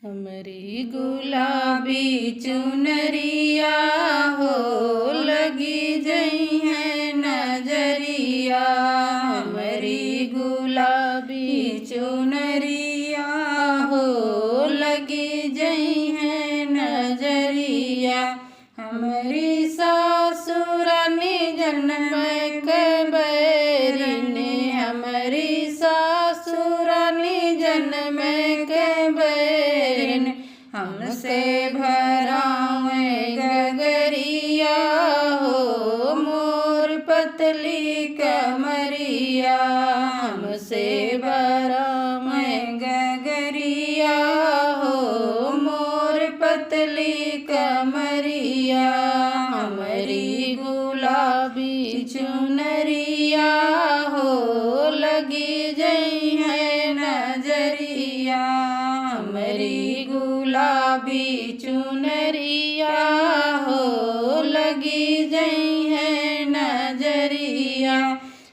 हमरी गुलाबी चुनरिया हो लगी जई है नजरिया। हमरी गुलाबी चुनरिया हो लगी जई है नजरिया। हमरी सासुरानी जन्म के बैरिने, हमरी सासुरानी जन्म के बैरिन, हमसे भरावे गगरिया हो मोर पतली कमरिया। हमसे भरावे गगरिया हो मोर पतली कमरिया। हमरी गुलाबी चुनरिया हो लगी जई है नजरिया। हमरी गुलाबी चुनरिया हो लगी जई है नजरिया।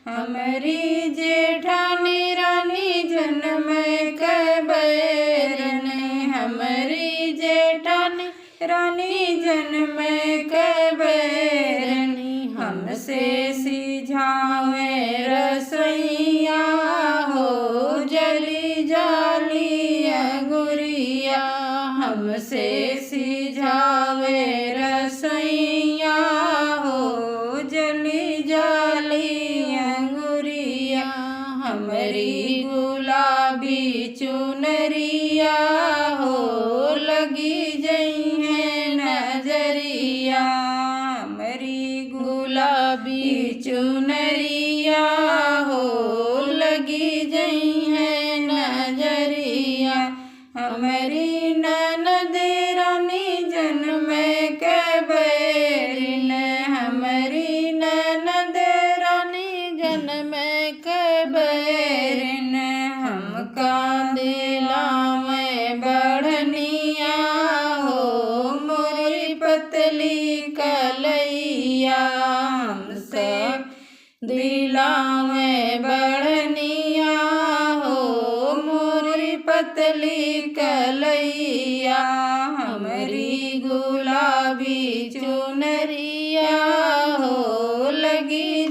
हमरी जेठानी रानी जन्म के बैरन, हमरी जेठानी रानी जन्म के बैरन, हमसे सिझावे रसोइया हो जली जाली अंगुरिया। हमसे सिझावे रसोइया हो जली जाली अंगुरिया। हमरी गुलाबी चुनरिया हो लगी जई है नजरिया। हमरी गुलाबी चुनरिया हो लगी जई है नजरिया। हमरी ननद रानी जन्म के बैरिन, हमरी ननद रानी जन्म के बैरिन, हमका दिलावे बढ़निया हो मोरी पतली कलैया। हमसे दिलावे बढ़निया हो मोरी पतली कलैया। हमरी गुलाबी चुनरिया हो लगी